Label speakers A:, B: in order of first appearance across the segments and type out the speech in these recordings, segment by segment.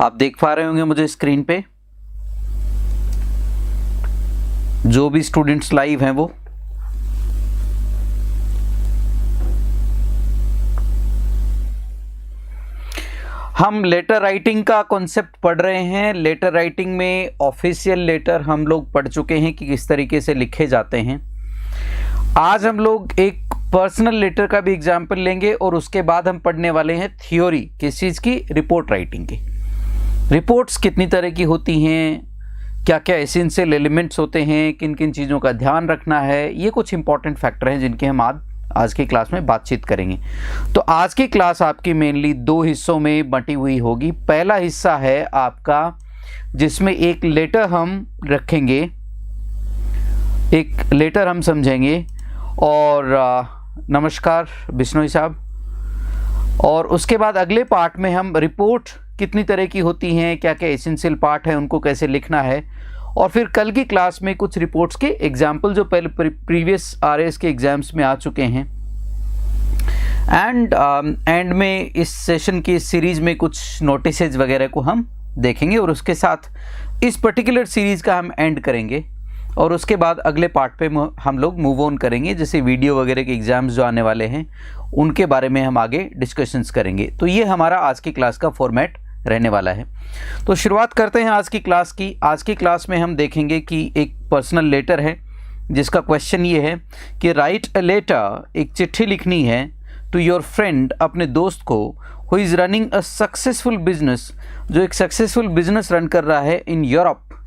A: आप देख पा रहे होंगे मुझे स्क्रीन पे, जो भी स्टूडेंट्स लाइव हैं वो। हम लेटर राइटिंग का कॉन्सेप्ट पढ़ रहे हैं। लेटर राइटिंग में ऑफिशियल लेटर हम लोग पढ़ चुके हैं कि किस तरीके से लिखे जाते हैं। आज हम लोग एक पर्सनल लेटर का भी एग्जाम्पल लेंगे और उसके बाद हम पढ़ने वाले हैं थ्योरी किस चीज़ की, रिपोर्ट राइटिंग की। रिपोर्ट्स कितनी तरह की होती हैं, क्या क्या एसेंशियल एलिमेंट्स होते हैं, किन किन चीज़ों का ध्यान रखना है, ये कुछ इंपॉर्टेंट फैक्टर हैं जिनके हम आज की क्लास में बातचीत करेंगे। तो आज की क्लास आपकी मेनली दो हिस्सों में बटी हुई होगी। पहला हिस्सा है आपका जिसमें एक लेटर हम रखेंगे, एक लेटर हम समझेंगे। और नमस्कार बिश्नोई साहब। और उसके बाद अगले पार्ट में हम रिपोर्ट कितनी तरह की होती हैं, क्या क्या एसेंशियल पार्ट है, उनको कैसे लिखना है। और फिर कल की क्लास में कुछ रिपोर्ट्स के एग्जाम्पल जो पहले प्रीवियस आरएस के एग्जाम्स में आ चुके हैं। एंड में इस सेशन की सीरीज़ में कुछ नोटिसेज वगैरह को हम देखेंगे और उसके साथ इस पर्टिकुलर सीरीज़ का हम एंड करेंगे। और उसके बाद अगले पार्ट पे हम लोग मूव ऑन करेंगे, जैसे वीडियो वगैरह के एग्ज़ाम्स जो आने वाले हैं उनके बारे में हम आगे डिस्कशंस करेंगे। तो ये हमारा आज की क्लास का फॉर्मेट रहने वाला है। तो शुरुआत करते हैं आज की क्लास की। आज की क्लास में हम देखेंगे कि एक पर्सनल लेटर है जिसका क्वेश्चन ये है कि राइट अ लेटर, एक चिट्ठी लिखनी है टू योर फ्रेंड, अपने दोस्त को, who is running a successful business, जो एक सक्सेसफुल बिजनेस रन कर रहा है इन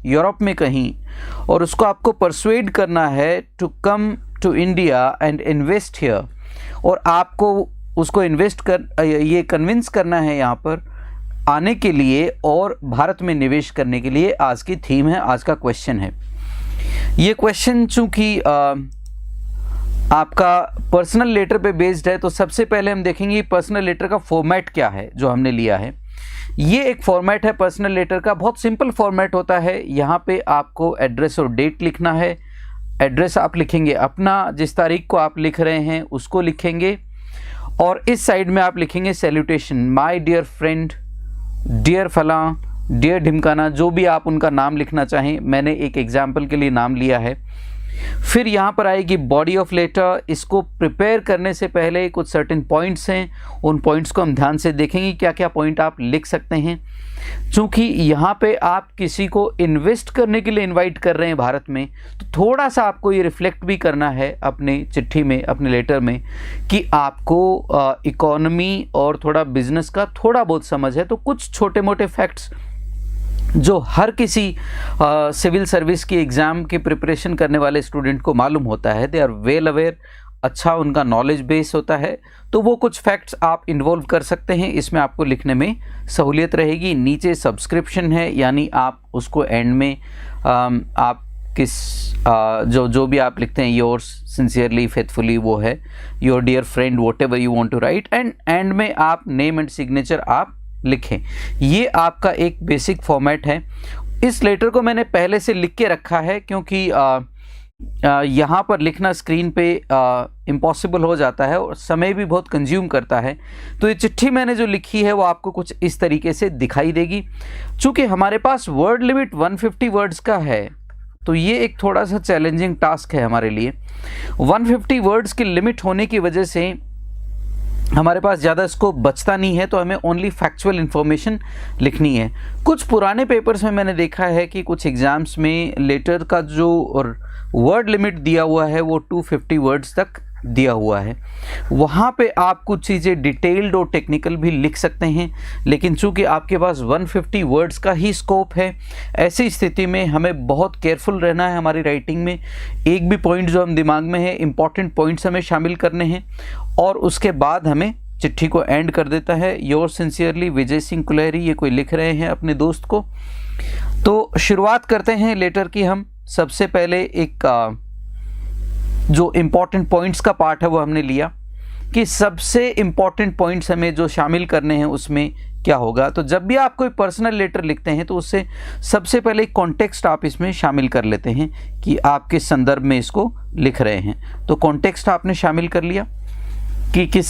A: यूरोप में कहीं, और उसको आपको परसुएड करना है to come to India and invest here, और आपको उसको ये कन्विंस करना है यहाँ पर आने के लिए और भारत में निवेश करने के लिए। आज की थीम है, आज का क्वेश्चन है। ये क्वेश्चन चूँकि आपका पर्सनल लेटर पे बेस्ड है, तो सबसे पहले हम देखेंगे पर्सनल लेटर का फॉर्मेट क्या है जो हमने लिया है। ये एक फॉर्मेट है पर्सनल लेटर का, बहुत सिंपल फॉर्मेट होता है। यहाँ पे आपको एड्रेस और डेट लिखना है। एड्रेस आप लिखेंगे अपना, जिस तारीख को आप लिख रहे हैं उसको लिखेंगे, और इस साइड में आप लिखेंगे salutation, my dear friend, dear फलां, डियर ढिमकाना, जो भी आप उनका नाम लिखना चाहें। मैंने एक एग्जाम्पल के लिए नाम लिया है। फिर यहाँ पर आएगी बॉडी ऑफ लेटर। इसको प्रिपेयर करने से पहले कुछ सर्टेन पॉइंट्स हैं, उन पॉइंट्स को हम ध्यान से देखेंगे क्या क्या पॉइंट आप लिख सकते हैं। चूँकि यहाँ पे आप किसी को इन्वेस्ट करने के लिए इनवाइट कर रहे हैं भारत में, तो थोड़ा सा आपको ये रिफ्लेक्ट भी करना है अपने चिट्ठी में, अपने लेटर में, कि आपको इकोनॉमी और थोड़ा बिजनेस का थोड़ा बहुत समझ है। तो कुछ छोटे मोटे फैक्ट्स जो हर किसी सिविल सर्विस की एग्ज़ाम की प्रिपरेशन करने वाले स्टूडेंट को मालूम होता है, दे आर वेल अवेयर, अच्छा उनका नॉलेज बेस होता है, तो वो कुछ फैक्ट्स आप इन्वॉल्व कर सकते हैं। इसमें आपको लिखने में सहूलियत रहेगी। नीचे सब्सक्रिप्शन है, यानी आप उसको एंड में आप किस जो भी आप लिखते हैं, योर्स सिंसियरली फेथफुली, वो है your dear friend, what ever you want to write, end में आप नेम एंड सिग्नेचर आप लिखें। ये आपका एक बेसिक फॉर्मेट है। इस लेटर को मैंने पहले से लिख के रखा है क्योंकि यहाँ पर लिखना स्क्रीन पे इम्पॉसिबल हो जाता है और समय भी बहुत कंज्यूम करता है। तो ये चिट्ठी मैंने जो लिखी है वो आपको कुछ इस तरीके से दिखाई देगी। चूँकि हमारे पास वर्ड लिमिट 150 वर्ड्स का है, तो ये एक थोड़ा सा चैलेंजिंग टास्क है हमारे लिए। 150 वर्ड्स की लिमिट होने की वजह से हमारे पास ज़्यादा स्कोप बचता नहीं है, तो हमें ओनली फैक्चुअल इन्फॉर्मेशन लिखनी है। कुछ पुराने पेपर्स में मैंने देखा है कि कुछ एग्ज़ाम्स में लेटर का जो वर्ड लिमिट दिया हुआ है वो 250 वर्ड्स तक दिया हुआ है। वहाँ पे आप कुछ चीज़ें डिटेल्ड और टेक्निकल भी लिख सकते हैं, लेकिन चूँकि आपके पास 150 वर्ड्स का ही स्कोप है, ऐसी स्थिति में हमें बहुत केयरफुल रहना है हमारी राइटिंग में। एक भी पॉइंट जो हम दिमाग में है, इंपॉर्टेंट पॉइंट्स हमें शामिल करने हैं, और उसके बाद हमें चिट्ठी को एंड कर देता है। योर सिंसियरली विजय सिंह कुलहरी, ये कोई लिख रहे हैं अपने दोस्त को। तो शुरुआत करते हैं लेटर की। हम सबसे पहले एक जो इम्पॉर्टेंट पॉइंट्स का पार्ट है वो हमने लिया कि सबसे इम्पॉर्टेंट पॉइंट्स हमें जो शामिल करने हैं उसमें क्या होगा। तो जब भी आप कोई पर्सनल लेटर लिखते हैं तो उससे सबसे पहले एक कॉन्टेक्स्ट आप इसमें शामिल कर लेते हैं कि आप किस संदर्भ में इसको लिख रहे हैं। तो कॉन्टेक्स्ट आपने शामिल कर लिया कि किस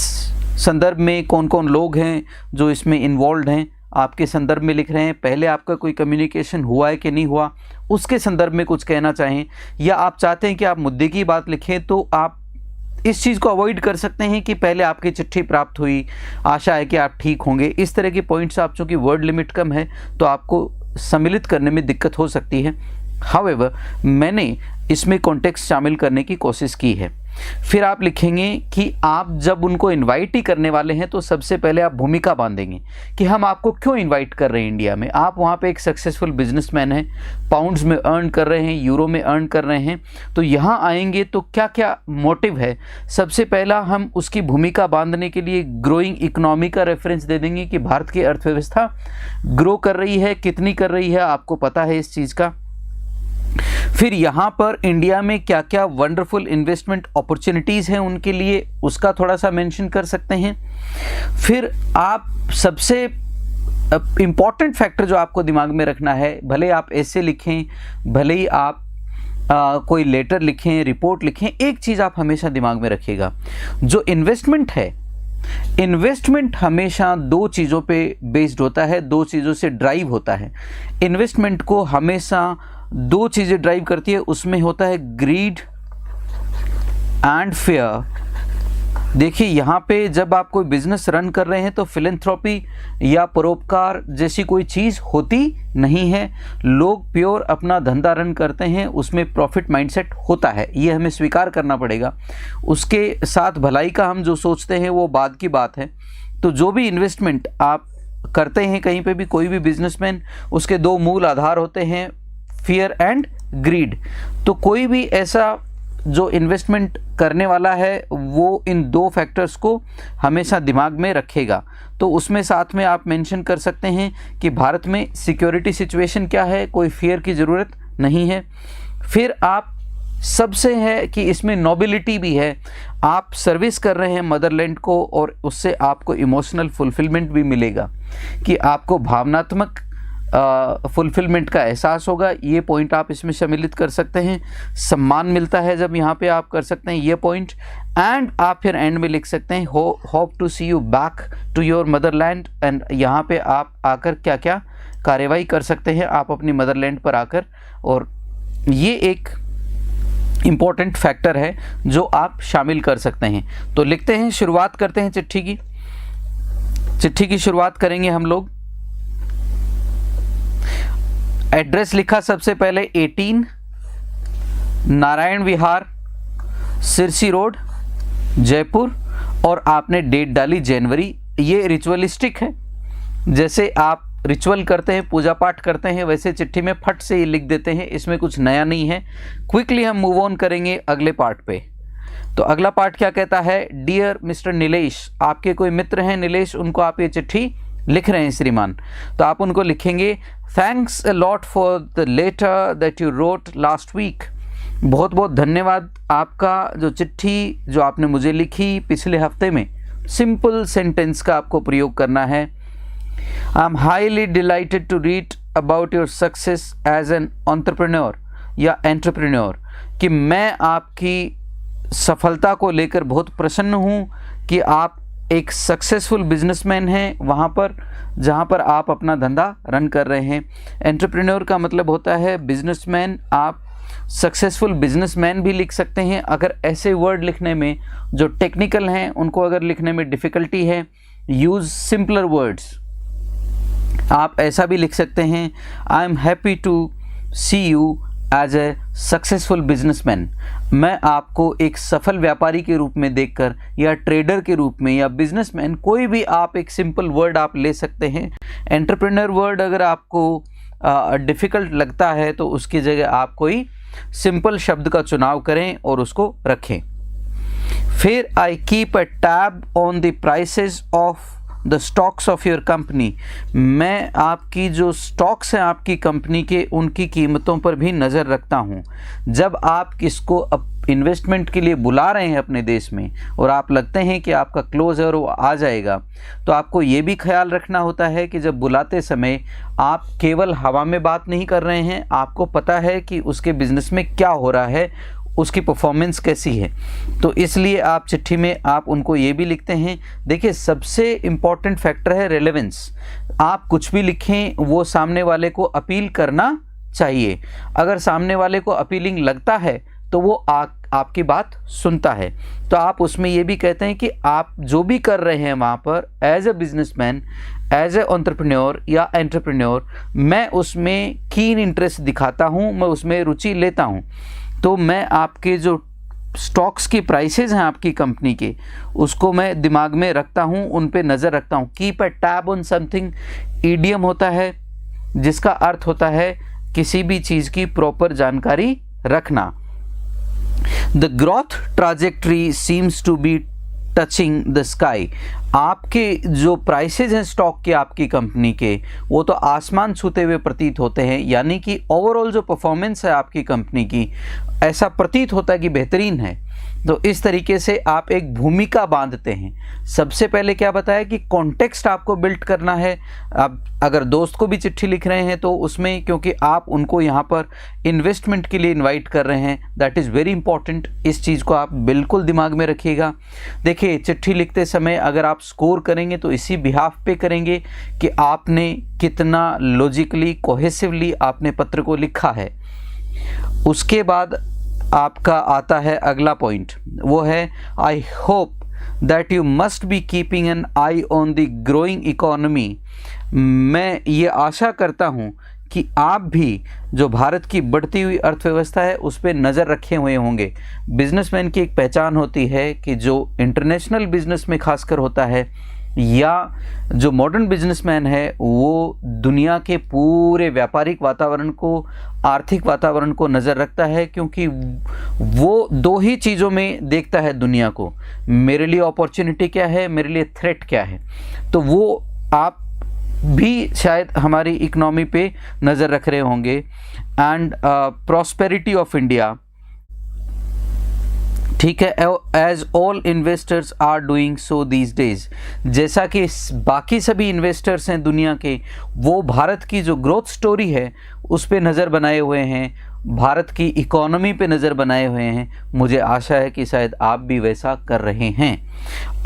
A: संदर्भ में कौन कौन लोग हैं जो इसमें इन्वॉल्व हैं, आपके संदर्भ में लिख रहे हैं, पहले आपका कोई कम्युनिकेशन हुआ है कि नहीं हुआ, उसके संदर्भ में कुछ कहना चाहें, या आप चाहते हैं कि आप मुद्दे की बात लिखें, तो आप इस चीज़ को अवॉइड कर सकते हैं कि पहले आपकी चिट्ठी प्राप्त हुई, आशा है कि आप ठीक होंगे। इस तरह के पॉइंट्स, आप चूँकि वर्ड लिमिट कम है तो आपको सम्मिलित करने में दिक्कत हो सकती है। हाउएवर, मैंने इसमें कॉन्टेक्स्ट शामिल करने की कोशिश की है। फिर आप लिखेंगे कि आप जब उनको इनवाइट ही करने वाले हैं तो सबसे पहले आप भूमिका बांधेंगे कि हम आपको क्यों इनवाइट कर रहे हैं इंडिया में। आप वहाँ पे एक सक्सेसफुल बिजनेसमैन हैं, पाउंड्स में अर्न कर रहे हैं, यूरो में अर्न कर रहे हैं, तो यहाँ आएंगे तो क्या क्या मोटिव है। सबसे पहला हम उसकी भूमिका बांधने के लिए ग्रोइंग इकोनॉमी का रेफरेंस दे देंगे कि भारत की अर्थव्यवस्था ग्रो कर रही है, कितनी कर रही है, आपको पता है इस चीज़ का। फिर यहाँ पर इंडिया में क्या क्या वंडरफुल इन्वेस्टमेंट अपॉर्चुनिटीज़ हैं उनके लिए, उसका थोड़ा सा मेंशन कर सकते हैं। फिर आप सबसे इम्पॉर्टेंट फैक्टर जो आपको दिमाग में रखना है, भले आप ऐसे लिखें, भले ही आप कोई लेटर लिखें, रिपोर्ट लिखें, एक चीज़ आप हमेशा दिमाग में रखिएगा, जो इन्वेस्टमेंट है, इन्वेस्टमेंट हमेशा दो चीज़ों पे बेस्ड होता है, दो चीज़ों से ड्राइव होता है। इन्वेस्टमेंट को हमेशा दो चीज़ें ड्राइव करती है, उसमें होता है ग्रीड एंड फेयर। देखिए यहाँ पे जब आप कोई बिजनेस रन कर रहे हैं तो फिलैंथ्रोपी या परोपकार जैसी कोई चीज़ होती नहीं है। लोग प्योर अपना धंधा रन करते हैं, उसमें प्रॉफिट माइंडसेट होता है, ये हमें स्वीकार करना पड़ेगा। उसके साथ भलाई का हम जो सोचते हैं वो बाद की बात है। तो जो भी इन्वेस्टमेंट आप करते हैं कहीं पे भी, कोई भी बिजनेसमैन, उसके दो मूल आधार होते हैं, फियर एंड ग्रीड। तो कोई भी ऐसा जो इन्वेस्टमेंट करने वाला है वो इन दो फैक्टर्स को हमेशा दिमाग में रखेगा। तो उसमें साथ में आप मेंशन कर सकते हैं कि भारत में सिक्योरिटी सिचुएशन क्या है, कोई फियर की ज़रूरत नहीं है। फिर आप सबसे है कि इसमें नोबिलिटी भी है, आप सर्विस कर रहे हैं मदरलैंड को और उससे आपको इमोशनल फुलफिलमेंट भी मिलेगा, कि आपको भावनात्मक फुलफिलमेंट का एहसास होगा। ये पॉइंट आप इसमें सम्मिलित कर सकते हैं। सम्मान मिलता है जब यहाँ पे आप कर सकते हैं ये पॉइंट। एंड आप फिर एंड में लिख सकते हैं hope to see you back to your motherland. And यहाँ पे आप आकर क्या क्या कार्रवाई कर सकते हैं आप अपनी मदरलैंड पर आकर, और ये एक इम्पॉर्टेंट फैक्टर है जो आप शामिल कर सकते हैं। तो लिखते हैं, शुरुआत करते हैं चिट्ठी की शुरुआत करेंगे हम लोग। एड्रेस लिखा सबसे पहले 18 नारायण विहार, सिरसी रोड, जयपुर, और आपने डेट डाली जनवरी। ये रिचुअलिस्टिक है, जैसे आप रिचुअल करते हैं, पूजा पाठ करते हैं, वैसे चिट्ठी में फट से ये लिख देते हैं, इसमें कुछ नया नहीं है। क्विकली हम मूव ऑन करेंगे अगले पार्ट पे। तो अगला पार्ट क्या कहता है, डियर मिस्टर नीलेश, आपके कोई मित्र हैं नीलेश, उनको आप ये चिट्ठी लिख रहे हैं श्रीमान, तो आप उनको लिखेंगे, thanks a lot for the letter that you wrote last week. बहुत बहुत धन्यवाद आपका, जो चिट्ठी जो आपने मुझे लिखी पिछले हफ्ते में। सिंपल सेंटेंस का आपको प्रयोग करना है। I am highly delighted to read about your success as an entrepreneur या एंटरप्रेन्योर, कि मैं आपकी सफलता को लेकर बहुत प्रसन्न हूँ कि आप एक सक्सेसफुल बिजनेसमैन हैं वहाँ पर जहाँ पर आप अपना धंधा रन कर रहे हैं। एंटरप्रेन्योर का मतलब होता है बिजनेसमैन, आप सक्सेसफुल बिजनेसमैन भी लिख सकते हैं। अगर ऐसे वर्ड लिखने में जो टेक्निकल हैं उनको अगर लिखने में डिफ़िकल्टी है, यूज़ सिंपलर वर्ड्स। आप ऐसा भी लिख सकते हैं, I am happy to see you as a successful businessman. मैं आपको एक सफल व्यापारी के रूप में देखकर, या ट्रेडर के रूप में, या बिजनेसमैन, कोई भी आप एक सिंपल वर्ड आप ले सकते हैं। एंटरप्रेन्योर वर्ड अगर आपको डिफ़िकल्ट लगता है तो उसकी जगह आप कोई सिंपल शब्द का चुनाव करें और उसको रखें। फिर I keep a tab on the prices of the stocks of your company. मैं आपकी जो स्टॉक्स हैं आपकी कंपनी के, उनकी कीमतों पर भी नज़र रखता हूँ। जब आप किसको इन्वेस्टमेंट के लिए बुला रहे हैं अपने देश में और आप लगते हैं कि आपका क्लोज है और वो आ जाएगा, तो आपको ये भी ख्याल रखना होता है कि जब बुलाते समय आप केवल हवा में बात नहीं कर रहे हैं, आपको पता है कि उसके बिज़नेस में क्या हो रहा है, उसकी परफॉर्मेंस कैसी है। तो इसलिए आप चिट्ठी में आप उनको ये भी लिखते हैं। देखिए, सबसे इम्पॉर्टेंट फैक्टर है रेलेवेंस। आप कुछ भी लिखें वो सामने वाले को अपील करना चाहिए। अगर सामने वाले को अपीलिंग लगता है तो वो आपकी बात सुनता है। तो आप उसमें ये भी कहते हैं कि आप जो भी कर रहे हैं वहाँ पर as a businessman, as a entrepreneur या एंटरप्रेन्योर, मैं उसमें कीन इंटरेस्ट दिखाता हूँ, मैं उसमें रुचि लेता हूँ। तो मैं आपके जो स्टॉक्स की प्राइसेस हैं आपकी कंपनी के, उसको मैं दिमाग में रखता हूँ, उन पे नज़र रखता हूँ। Keep a tab on something idiom होता है जिसका अर्थ होता है किसी भी चीज़ की प्रॉपर जानकारी रखना। The growth trajectory seems to be touching the sky. आपके जो प्राइसेज हैं स्टॉक के आपकी कंपनी के, वो तो आसमान छूते हुए प्रतीत होते हैं। यानी कि ओवरऑल जो परफॉर्मेंस है आपकी कंपनी की, ऐसा प्रतीत होता है कि बेहतरीन है। तो इस तरीके से आप एक भूमिका बांधते हैं। सबसे पहले क्या बताया कि कॉन्टेक्स्ट आपको बिल्ड करना है। आप अगर दोस्त को भी चिट्ठी लिख रहे हैं तो उसमें, क्योंकि आप उनको यहाँ पर इन्वेस्टमेंट के लिए इनवाइट कर रहे हैं, दैट इज़ वेरी इंपॉर्टेंट। इस चीज़ को आप बिल्कुल दिमाग में रखिएगा। देखिए, चिट्ठी लिखते समय अगर आप स्कोर करेंगे तो इसी बिहाफ पे करेंगे कि आपने कितना लॉजिकली, कोहेसिवली आपने पत्र को लिखा है। उसके बाद आपका आता है अगला पॉइंट, वो है I hope that you must be keeping an I on the growing economy. मैं ये आशा करता हूँ कि आप भी जो भारत की बढ़ती हुई अर्थव्यवस्था है उस पर नज़र रखे हुए होंगे। बिजनेसमैन की एक पहचान होती है कि जो इंटरनेशनल बिजनेस में खासकर होता है, या जो मॉडर्न बिजनेसमैन है, वो दुनिया के पूरे व्यापारिक वातावरण को, आर्थिक वातावरण को नज़र रखता है, क्योंकि वो दो ही चीज़ों में देखता है दुनिया को। मेरे लिए अपॉर्चुनिटी क्या है, मेरे लिए थ्रेट क्या है। तो वो आप भी शायद हमारी इकोनॉमी पे नज़र रख रहे होंगे। एंड प्रॉस्पेरिटी ऑफ इंडिया, ठीक है, as all investors are doing so these days. जैसा कि बाकी सभी इन्वेस्टर्स हैं दुनिया के, वो भारत की जो ग्रोथ स्टोरी है उस पे नज़र बनाए हुए हैं, भारत की इकोनॉमी पे नज़र बनाए हुए हैं। मुझे आशा है कि शायद आप भी वैसा कर रहे हैं।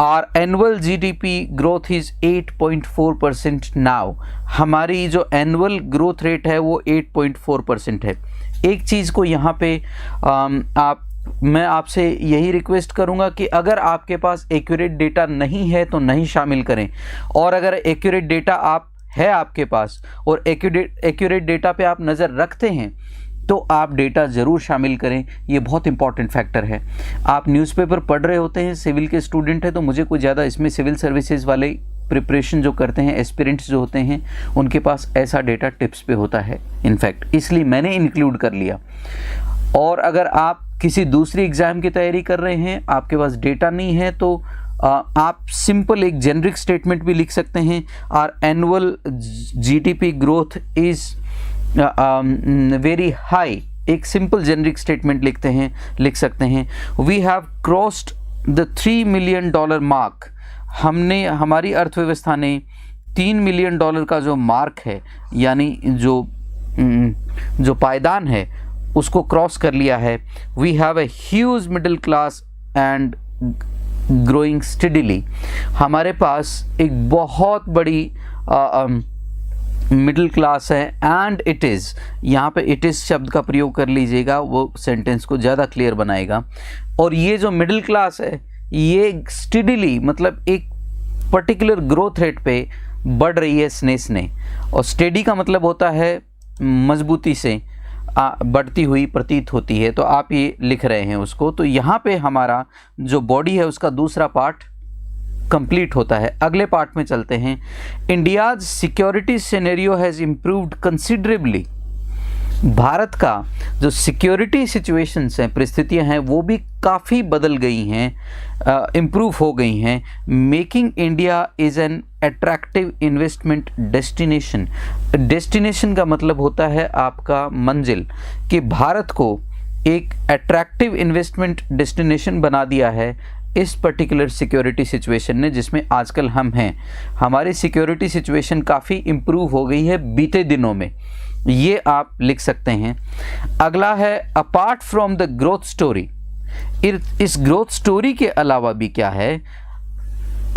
A: Our annual GDP growth is 8.4% now. हमारी जो एनुअल ग्रोथ रेट है वो 8.4% है। एक चीज़ को यहाँ पे मैं आपसे यही रिक्वेस्ट करूंगा कि अगर आपके पास एक्यूरेट डेटा नहीं है तो नहीं शामिल करें, और अगर एक्यूरेट डेटा आपके पास और एक्यूरेट डेटा पे आप नज़र रखते हैं तो आप डेटा ज़रूर शामिल करें। ये बहुत इंपॉर्टेंट फैक्टर है। आप न्यूज़पेपर पढ़ रहे होते हैं, सिविल के स्टूडेंट हैं, तो मुझे कोई ज़्यादा इसमें सिविल सर्विसेज वाले प्रिपरेशन जो करते हैं, एस्पिरेंट्स जो होते हैं, उनके पास ऐसा डेटा टिप्स पे होता है इनफैक्ट, इसलिए मैंने इंक्लूड कर लिया। और अगर आप किसी दूसरी एग्ज़ाम की तैयारी कर रहे हैं, आपके पास डेटा नहीं है, तो आप सिंपल एक जेनरिक स्टेटमेंट भी लिख सकते हैं। Our annual GDP growth is very high. एक सिंपल जेनरिक स्टेटमेंट लिख सकते हैं। We have crossed the $3 million mark. हमारी अर्थव्यवस्था ने $3 मिलियन का जो मार्क है, यानी जो पायदान है, उसको क्रॉस कर लिया है। We have a huge middle class and growing steadily. हमारे पास एक बहुत बड़ी मिडिल क्लास है। एंड इट इज़, यहाँ पे इट इज़ शब्द का प्रयोग कर लीजिएगा, वो सेंटेंस को ज़्यादा क्लियर बनाएगा। और ये जो मिडिल क्लास है, ये स्टडीली मतलब एक पर्टिकुलर ग्रोथ रेट पे बढ़ रही है स्ने। और स्टेडी का मतलब होता है मजबूती से बढ़ती हुई प्रतीत होती है। तो आप ये लिख रहे हैं उसको। तो यहाँ पे हमारा जो बॉडी है उसका दूसरा पार्ट कंप्लीट होता है। अगले पार्ट में चलते हैं। India's security scenario has improved considerably. Bharat का जो सिक्योरिटी सिचुएशंस हैं, परिस्थितियां हैं, वो भी काफ़ी बदल गई हैं, इम्प्रूव हो गई हैं। Making India is an attractive investment destination. Destination का मतलब होता है आपका मंजिल, कि भारत को एक अट्रैक्टिव इन्वेस्टमेंट डेस्टिनेशन बना दिया है इस पर्टिकुलर सिक्योरिटी सिचुएशन ने, जिसमें आजकल हम हैं। हमारी सिक्योरिटी सिचुएशन काफ़ी इम्प्रूव हो गई है बीते दिनों में। ये आप लिख सकते हैं। अगला है apart from the growth story, इस ग्रोथ स्टोरी के अलावा भी क्या है,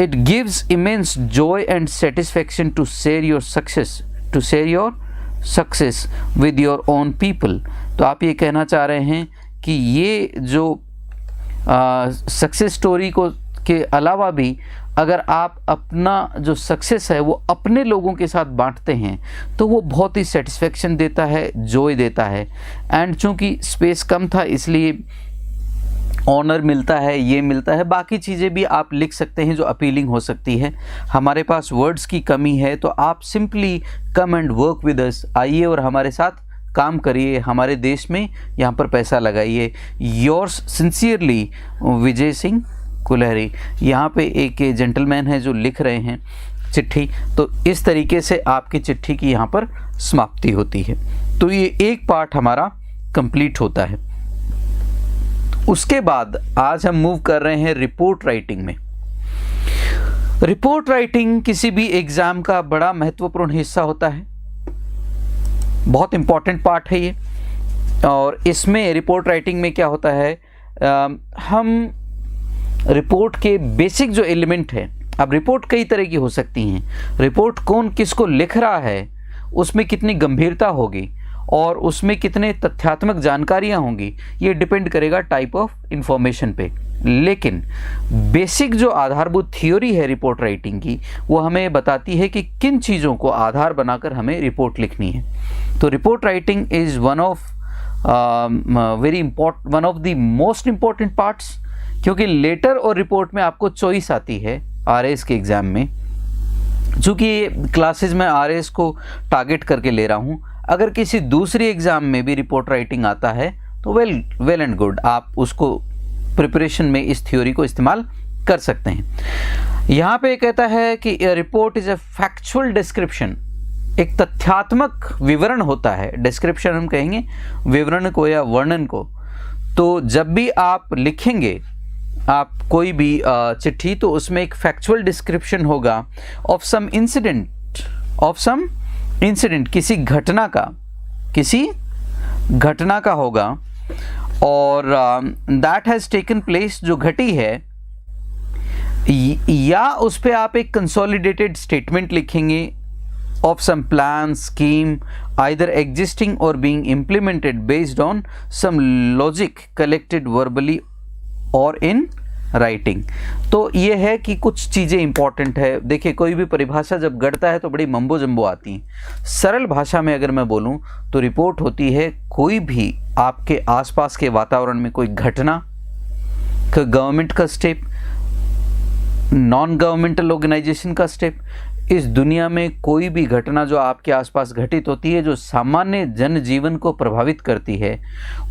A: it gives immense joy and satisfaction to share your success with your own people. तो आप ये कहना चाह रहे हैं कि ये जो सक्सेस स्टोरी को के अलावा भी अगर आप अपना जो सक्सेस है वो अपने लोगों के साथ बांटते हैं तो वो बहुत ही सेटिस्फेक्शन देता है, जॉय देता है। एंड चूंकि स्पेस कम था इसलिए ऑनर मिलता है, ये मिलता है, बाकी चीज़ें भी आप लिख सकते हैं जो अपीलिंग हो सकती है। हमारे पास वर्ड्स की कमी है तो आप simply come and work with us, आइए और हमारे साथ काम करिए, हमारे देश में यहाँ पर पैसा लगाइए। Yours sincerely Vijay Singh Kulhari. यहाँ पे एक जेंटलमैन है जो लिख रहे हैं चिट्ठी, तो इस तरीके से आपकी चिट्ठी की यहाँ पर समाप्ति होती है। तो ये एक पार्ट हमारा कंप्लीट होता है। उसके बाद आज हम मूव कर रहे हैं रिपोर्ट राइटिंग में। रिपोर्ट राइटिंग किसी भी एग्जाम का बड़ा महत्वपूर्ण हिस्सा होता है, बहुत इंपॉर्टेंट पार्ट है ये। और इसमें रिपोर्ट राइटिंग में क्या होता है, हम रिपोर्ट के बेसिक जो एलिमेंट है, अब रिपोर्ट कई तरह की हो सकती हैं, रिपोर्ट कौन किसको लिख रहा है उसमें कितनी गंभीरता होगी और उसमें कितने तथ्यात्मक जानकारियां होंगी, ये डिपेंड करेगा टाइप ऑफ इंफॉर्मेशन पे। लेकिन बेसिक जो आधारभूत थ्योरी है रिपोर्ट राइटिंग की, वो हमें बताती है कि किन चीज़ों को आधार बनाकर हमें रिपोर्ट लिखनी है। तो report writing is one of the most important parts, क्योंकि लेटर और रिपोर्ट में आपको चॉइस आती है आरएस के एग्ज़ाम में। चूँकि क्लासेस में आरएस को टारगेट करके ले रहा हूँ, अगर किसी दूसरी एग्ज़ाम में भी रिपोर्ट राइटिंग आता है तो वेल एंड गुड, आप उसको प्रिपरेशन में इस थ्योरी को इस्तेमाल कर सकते हैं। यहाँ पे कहता है कि report is a factual description, एक तथ्यात्मक विवरण होता है। डिस्क्रिप्शन हम कहेंगे विवरण को या वर्णन को। तो जब भी आप लिखेंगे आप कोई भी चिट्ठी, तो उसमें एक फैक्चुअल डिस्क्रिप्शन होगा ऑफ सम इंसिडेंट, किसी घटना का होगा, और दैट हैज़ टेकन प्लेस, जो घटी है, या उस पर आप एक कंसोलिडेटेड स्टेटमेंट लिखेंगे of some plan, scheme, either existing or being implemented based on some logic collected verbally or in writing। तो ये है कि कुछ चीज़ें इंपॉर्टेंट है। देखिए, कोई भी परिभाषा जब गढ़ता है तो बड़ी मम्बो जम्बो आती हैं। सरल भाषा में अगर मैं बोलूँ तो रिपोर्ट होती है कोई भी आपके आसपास के वातावरण में कोई घटना, गवर्नमेंट का स्टेप, नॉन गवर्नमेंटल ऑर्गेनाइजेशन का स्टेप, इस दुनिया में कोई भी घटना जो आपके आसपास घटित होती है, जो सामान्य जनजीवन को प्रभावित करती है,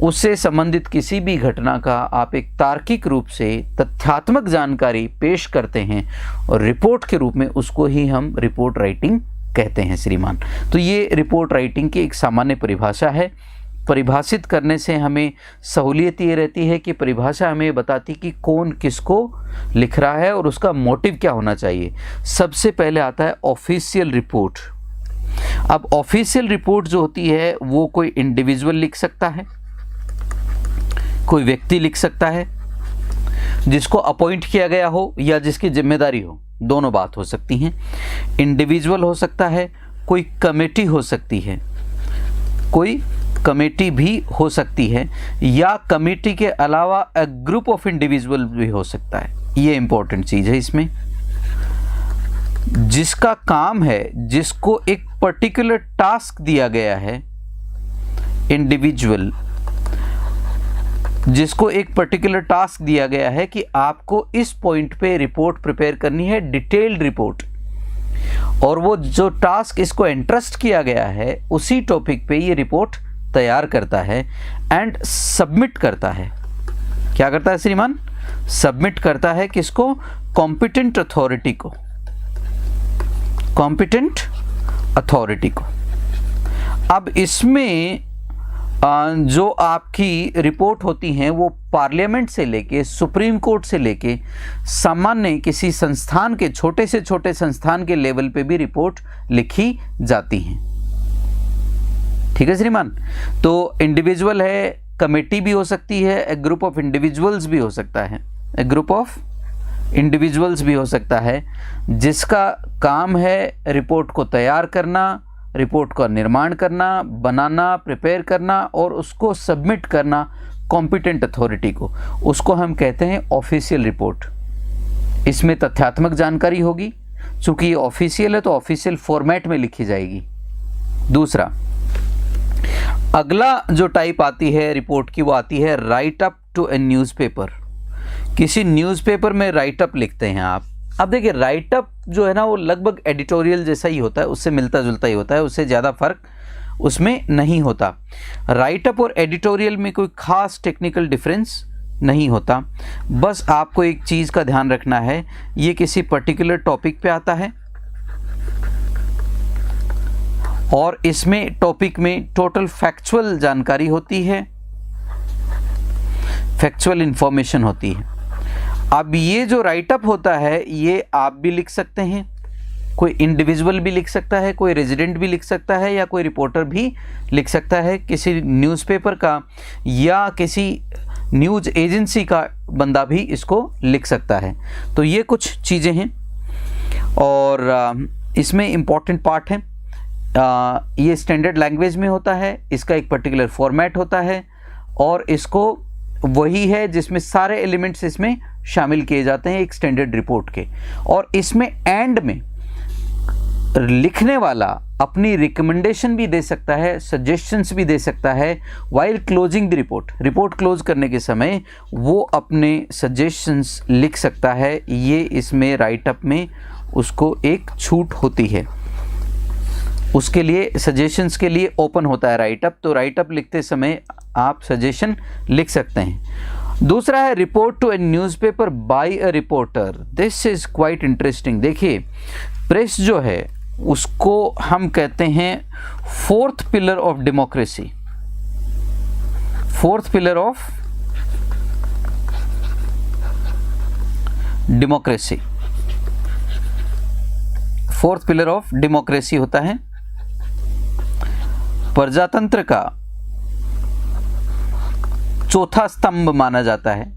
A: उससे संबंधित किसी भी घटना का आप एक तार्किक रूप से तथ्यात्मक जानकारी पेश करते हैं और रिपोर्ट के रूप में, उसको ही हम रिपोर्ट राइटिंग कहते हैं श्रीमान। तो ये रिपोर्ट राइटिंग की एक सामान्य परिभाषा है। परिभाषित करने से हमें सहूलियत ये रहती है कि परिभाषा हमें बताती कि कौन किसको लिख रहा है और उसका मोटिव क्या होना चाहिए। सबसे पहले आता है ऑफिशियल रिपोर्ट। अब ऑफिशियल रिपोर्ट जो होती है वो कोई इंडिविजुअल लिख सकता है, कोई व्यक्ति लिख सकता है, जिसको अपॉइंट किया गया हो या जिसकी जिम्मेदारी हो, दोनों बात हो सकती हैं। इंडिविजुअल हो सकता है, कोई कमेटी हो सकती है, कोई कमेटी भी हो सकती है, या कमेटी के अलावा अ ग्रुप ऑफ इंडिविजुअल भी हो सकता है। ये इंपॉर्टेंट चीज़ है इसमें। जिसका काम है, जिसको एक पर्टिकुलर टास्क दिया गया है, इंडिविजुअल, जिसको एक पर्टिकुलर टास्क दिया गया है कि आपको इस पॉइंट पे रिपोर्ट प्रिपेयर करनी है, डिटेल्ड रिपोर्ट, और वो जो टास्क इसको एंट्रस्ट किया गया है उसी टॉपिक पे ये रिपोर्ट तैयार करता है एंड सबमिट करता है। क्या करता है श्रीमान? सबमिट करता है किसको? कॉम्पिटेंट अथॉरिटी को, कॉम्पिटेंट अथॉरिटी को। अब इसमें जो आपकी रिपोर्ट होती हैं वो पार्लियामेंट से लेके, सुप्रीम कोर्ट से लेके, सामान्य किसी संस्थान के, छोटे से छोटे संस्थान के लेवल पे भी रिपोर्ट लिखी जाती हैं। ठीक है श्रीमान। तो इंडिविजुअल है, कमेटी भी हो सकती है, एक ग्रुप ऑफ इंडिविजुअल्स भी हो सकता है, एक ग्रुप ऑफ इंडिविजुअल्स भी हो सकता है, जिसका काम है रिपोर्ट को तैयार करना, रिपोर्ट का निर्माण करना, बनाना, प्रिपेयर करना और उसको सबमिट करना कॉम्पिटेंट अथॉरिटी को। उसको हम कहते हैं ऑफिशियल रिपोर्ट। इसमें तथ्यात्मक जानकारी होगी, चूंकि ये ऑफिशियल है तो ऑफिशियल फॉर्मेट में लिखी जाएगी। दूसरा, अगला जो टाइप आती है रिपोर्ट की, वो आती है write up to a newspaper. किसी न्यूज़पेपर में राइट अप लिखते हैं आप। अब देखिए, राइट अप जो है ना, वो लगभग एडिटोरियल जैसा ही होता है, उससे मिलता जुलता ही होता है, उससे ज़्यादा फर्क उसमें नहीं होता। राइट अप और एडिटोरियल में कोई खास टेक्निकल डिफरेंस नहीं होता। बस आपको एक चीज़ का ध्यान रखना है, ये किसी पर्टिकुलर टॉपिक पे आता है और इसमें टॉपिक में टोटल फैक्चुअल जानकारी होती है, फैक्चुअल इंफॉर्मेशन होती है। अब ये जो राइट अप होता है, ये आप भी लिख सकते हैं, कोई इंडिविजुअल भी लिख सकता है, कोई रेजिडेंट भी लिख सकता है, या कोई रिपोर्टर भी लिख सकता है, किसी न्यूज़पेपर का या किसी न्यूज़ एजेंसी का बंदा भी इसको लिख सकता है। तो ये कुछ चीज़ें हैं और इसमें इम्पॉर्टेंट पार्ट है, ये स्टैंडर्ड लैंग्वेज में होता है, इसका एक पर्टिकुलर फॉर्मेट होता है और इसको वही है जिसमें सारे एलिमेंट्स इसमें शामिल किए जाते हैं एक स्टैंडर्ड रिपोर्ट के। और इसमें एंड में लिखने वाला अपनी रिकमेंडेशन भी दे सकता है, सजेशंस भी दे सकता है। While closing the report close करने के समय वो अपने सजेशंस लिख सकता है। ये इसमें राइट अप में उसको एक छूट होती है, उसके लिए सजेशंस के लिए ओपन होता है राइट अप। तो राइट अप लिखते समय आप सजेशन लिख सकते हैं। दूसरा है report to a newspaper by a reporter. This is quite interesting. देखिए, प्रेस जो है उसको हम कहते हैं fourth pillar of democracy. Fourth pillar of democracy, fourth pillar of democracy होता है, प्रजातंत्र का चौथा स्तंभ माना जाता है।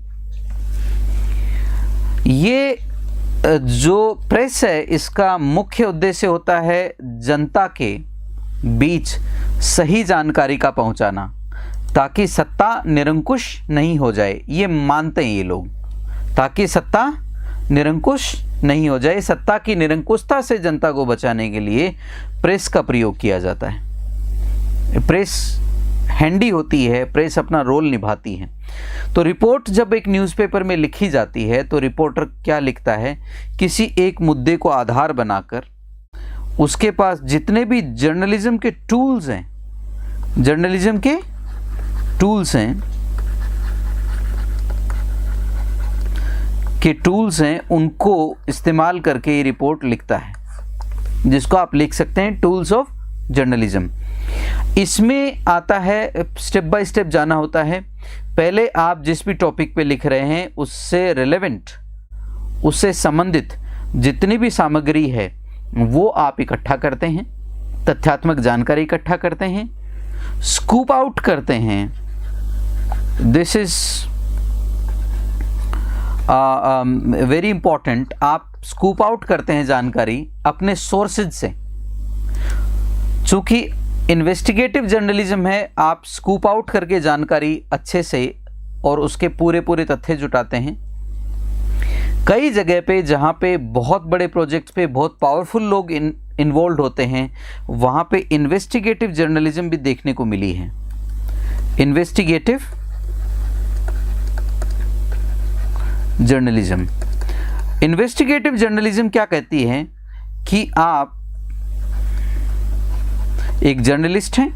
A: ये जो प्रेस है, इसका मुख्य उद्देश्य होता है जनता के बीच सही जानकारी का पहुंचाना, ताकि सत्ता निरंकुश नहीं हो जाए। ये मानते हैं ये लोग, ताकि सत्ता निरंकुश नहीं हो जाए। सत्ता की निरंकुशता से जनता को बचाने के लिए प्रेस का प्रयोग किया जाता है। प्रेस हैंडी होती है, प्रेस अपना रोल निभाती है। तो रिपोर्ट जब एक न्यूज़पेपर में लिखी जाती है तो रिपोर्टर क्या लिखता है, किसी एक मुद्दे को आधार बनाकर उसके पास जितने भी जर्नलिज्म के टूल्स हैं, जर्नलिज्म के टूल्स हैं उनको इस्तेमाल करके ये रिपोर्ट लिखता है, जिसको आप लिख सकते हैं टूल्स ऑफ जर्नलिज्म। इसमें आता है स्टेप बाय स्टेप जाना होता है। पहले आप जिस भी टॉपिक पे लिख रहे हैं उससे रिलेवेंट, उससे संबंधित जितनी भी सामग्री है वो आप इकट्ठा करते हैं, तथ्यात्मक जानकारी इकट्ठा करते हैं, स्कूप आउट करते हैं। This is very important. आप स्कूप आउट करते हैं जानकारी अपने सोर्सेज से। चूंकि इन्वेस्टिगेटिव जर्नलिज्म है, आप स्कूप आउट करके जानकारी अच्छे से और उसके पूरे तथ्य जुटाते हैं। कई जगह पे जहाँ पे बहुत बड़े प्रोजेक्ट्स पे बहुत पावरफुल लोग इन्वॉल्व होते हैं, वहाँ पे इन्वेस्टिगेटिव जर्नलिज्म भी देखने को मिली है। इन्वेस्टिगेटिव जर्नलिज्म, इन्वेस्टिगेटिव जर्नलिज्म क्या कहती है कि आप एक जर्नलिस्ट हैं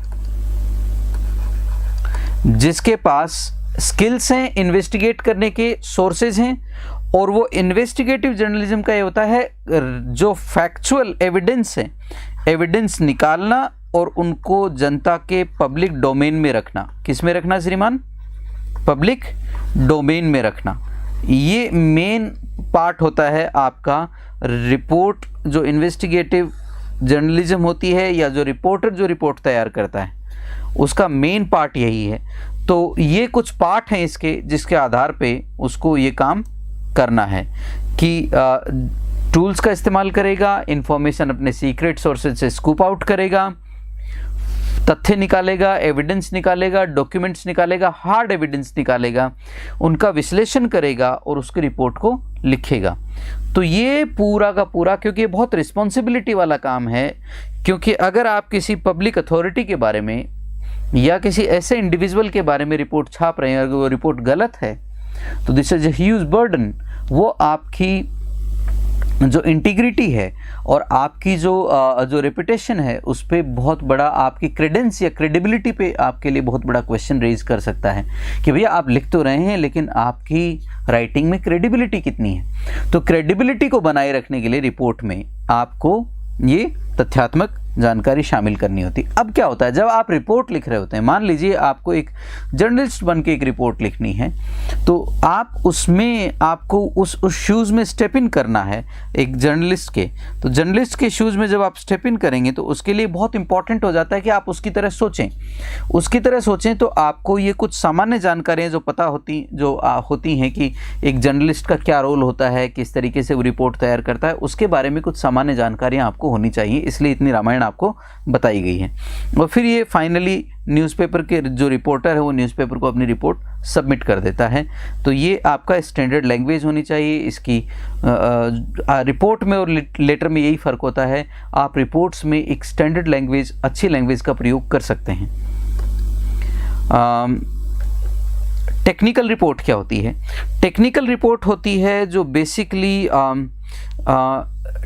A: जिसके पास स्किल्स हैं, इन्वेस्टिगेट करने के सोर्सेज हैं, और वो इन्वेस्टिगेटिव जर्नलिज्म का ये होता है जो फैक्चुअल एविडेंस है, एविडेंस निकालना और उनको जनता के पब्लिक डोमेन में रखना। किस में रखना श्रीमान? पब्लिक डोमेन में रखना। ये मेन पार्ट होता है आपका रिपोर्ट। जो इन्वेस्टिगेटिव जर्नलिज्म होती है या जो रिपोर्टर जो रिपोर्ट तैयार करता है उसका मेन पार्ट यही है। तो ये कुछ पार्ट हैं इसके, जिसके आधार पे उसको ये काम करना है कि टूल्स का इस्तेमाल करेगा, इंफॉर्मेशन अपने सीक्रेट सोर्सेज से स्कूप आउट करेगा, तथ्य निकालेगा, एविडेंस निकालेगा, डॉक्यूमेंट्स निकालेगा, हार्ड एविडेंस निकालेगा, उनका विश्लेषण करेगा और उसकी रिपोर्ट को लिखेगा। तो ये पूरा का पूरा, क्योंकि ये बहुत रिस्पॉन्सिबिलिटी वाला काम है, क्योंकि अगर आप किसी पब्लिक अथॉरिटी के बारे में या किसी ऐसे इंडिविजुअल के बारे में रिपोर्ट छाप रहे हैं, अगर वो रिपोर्ट गलत है तो this is a huge burden. वो आपकी जो इंटीग्रिटी है और आपकी जो रेपुटेशन है उस पर बहुत बड़ा, आपकी क्रेडेंस या क्रेडिबिलिटी पे आपके लिए बहुत बड़ा क्वेश्चन रेज कर सकता है कि भैया आप लिख तो रहे हैं लेकिन आपकी राइटिंग में क्रेडिबिलिटी कितनी है। तो क्रेडिबिलिटी को बनाए रखने के लिए रिपोर्ट में आपको ये तथ्यात्मक जानकारी शामिल करनी होती। अब क्या होता है, जब आप रिपोर्ट लिख रहे होते हैं, मान लीजिए आपको एक जर्नलिस्ट बन के एक रिपोर्ट लिखनी है, तो आप उसमें आपको उस शूज़ में स्टेप इन करना है एक जर्नलिस्ट के। तो जर्नलिस्ट के शूज़ में जब आप स्टेप इन करेंगे तो उसके लिए बहुत इंपॉर्टेंट हो जाता है कि आप उसकी तरह सोचें। उसकी तरह सोचें तो आपको ये कुछ सामान्य जानकारियाँ जो पता होती हैं कि एक जर्नलिस्ट का क्या रोल होता है, किस तरीके से वो रिपोर्ट तैयार करता है, उसके बारे में कुछ सामान्य जानकारियाँ आपको होनी चाहिए। इसलिए इतनी रामायण आपको बताई गई है। और फिर ये फाइनली न्यूज़पेपर के जो रिपोर्टर है वो न्यूज़पेपर को अपनी रिपोर्ट सबमिट कर देता है। तो ये आपका स्टैंडर्ड लैंग्वेज होनी चाहिए। इसकी रिपोर्ट में और लेटर में यही फ़र्क होता है, आप रिपोर्ट्स में एक स्टैंडर्ड लैंग्वेज, अच्छी लैंग्वेज का प्रयोग कर सकते हैं। टेक्निकल रिपोर्ट क्या होती है? टेक्निकल रिपोर्ट होती है जो बेसिकली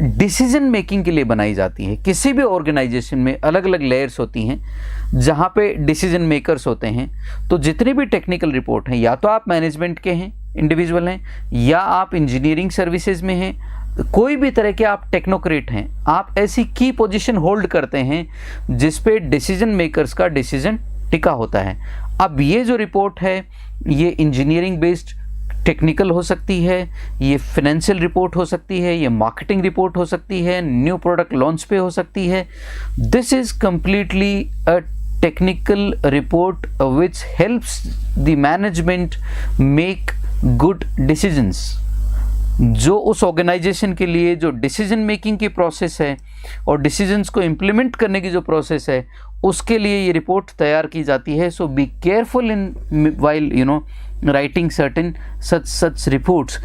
A: डिसीजन मेकिंग के लिए बनाई जाती है। किसी भी ऑर्गेनाइजेशन में अलग अलग लेयर्स होती हैं जहाँ पे डिसीजन मेकर्स होते हैं। तो जितनी भी टेक्निकल रिपोर्ट हैं, या तो आप मैनेजमेंट के हैं, इंडिविजुअल हैं, या आप इंजीनियरिंग सर्विसेज में हैं, कोई भी तरह के आप टेक्नोक्रेट हैं, आप ऐसी की पोजीशन होल्ड करते हैं जिस पे डिसीजन मेकर्स का डिसीजन टिका होता है। अब ये जो रिपोर्ट है ये इंजीनियरिंग बेस्ड टेक्निकल हो सकती है, ये फाइनेंशियल रिपोर्ट हो सकती है, ये मार्केटिंग रिपोर्ट हो सकती है, न्यू प्रोडक्ट लॉन्च पे हो सकती है। This is completely a technical report which helps the management make good decisions. जो उस ऑर्गेनाइजेशन के लिए जो डिसीजन मेकिंग की प्रोसेस है और डिसीजंस को इम्प्लीमेंट करने की जो प्रोसेस है उसके लिए ये रिपोर्ट तैयार की जाती है। So be careful in while writing certain such reports.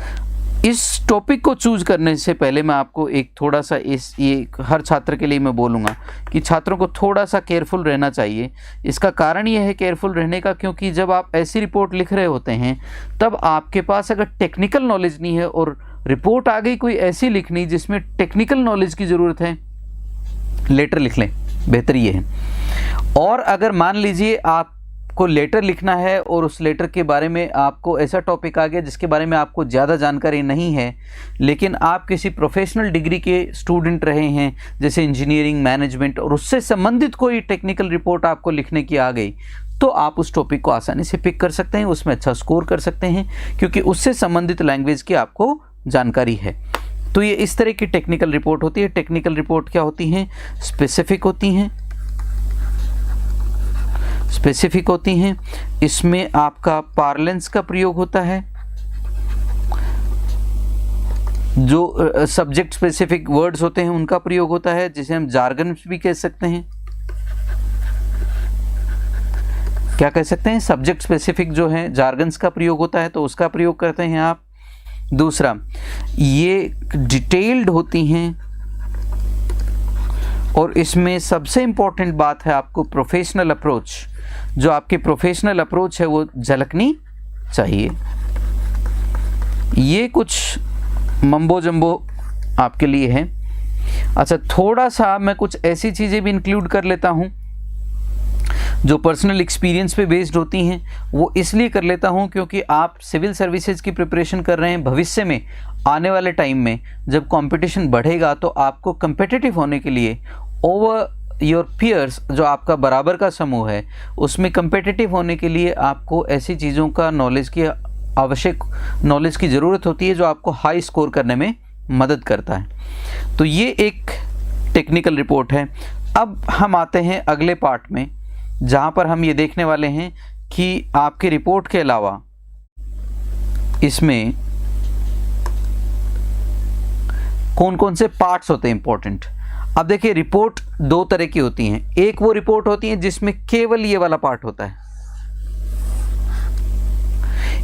A: इस टॉपिक को चूज करने से पहले मैं आपको एक थोड़ा सा ये हर छात्र के लिए मैं बोलूँगा कि छात्रों को थोड़ा सा केयरफुल रहना चाहिए। इसका कारण ये है केयरफुल रहने का, क्योंकि जब आप ऐसी रिपोर्ट लिख रहे होते हैं तब आपके पास अगर टेक्निकल नॉलेज नहीं है और रिपोर्ट आ गई कोई ऐसी लिखनी जिसमें टेक्निकल नॉलेज की ज़रूरत है, लेटर लिख लें, बेहतर ये है। और अगर मान लीजिए आपको लेटर लिखना है और उस लेटर के बारे में आपको ऐसा टॉपिक आ गया जिसके बारे में आपको ज़्यादा जानकारी नहीं है, लेकिन आप किसी प्रोफेशनल डिग्री के स्टूडेंट रहे हैं जैसे इंजीनियरिंग, मैनेजमेंट, और उससे संबंधित कोई टेक्निकल रिपोर्ट आपको लिखने की आ गई, तो आप उस टॉपिक को आसानी से पिक कर सकते हैं, उसमें अच्छा स्कोर कर सकते हैं, क्योंकि उससे संबंधित लैंग्वेज की आपको जानकारी है। तो ये इस तरह की टेक्निकल रिपोर्ट होती है। टेक्निकल रिपोर्ट क्या होती हैं? स्पेसिफिक होती हैं, स्पेसिफिक होती हैं। इसमें आपका पार्लेंस का प्रयोग होता है, जो सब्जेक्ट स्पेसिफिक वर्ड्स होते हैं उनका प्रयोग होता है, जिसे हम जार्गन भी कह सकते हैं। क्या कह सकते हैं? सब्जेक्ट स्पेसिफिक जो है जार्गन्स का प्रयोग होता है, तो उसका प्रयोग करते हैं आप। दूसरा, ये डिटेल्ड होती हैं और इसमें सबसे इंपॉर्टेंट बात है आपको प्रोफेशनल अप्रोच, जो आपकी प्रोफेशनल अप्रोच है वो झलकनी चाहिए। ये कुछ मम्बो जम्बो आपके लिए है। अच्छा, थोड़ा सा मैं कुछ ऐसी चीज़ें भी इंक्लूड कर लेता हूँ जो पर्सनल एक्सपीरियंस पे बेस्ड होती हैं। वो इसलिए कर लेता हूँ क्योंकि आप सिविल सर्विसेज की प्रिपरेशन कर रहे हैं। भविष्य में आने वाले टाइम में जब कंपटीशन बढ़ेगा तो आपको कंपेटिटिव होने के लिए ओवर योर पीयर्स, जो आपका बराबर का समूह है, उसमें कंपेटिटिव होने के लिए आपको ऐसी चीज़ों का आवश्यक नॉलेज की ज़रूरत होती है जो आपको हाई स्कोर करने में मदद करता है। तो ये एक टेक्निकल रिपोर्ट है। अब हम आते हैं अगले पार्ट में जहाँ पर हम ये देखने वाले हैं कि आपके रिपोर्ट के अलावा इसमें कौन कौन से पार्ट्स होते हैं इंपॉर्टेंट। अब देखिए रिपोर्ट दो तरह की होती हैं, एक वो रिपोर्ट होती है जिसमें केवल ये वाला पार्ट होता है,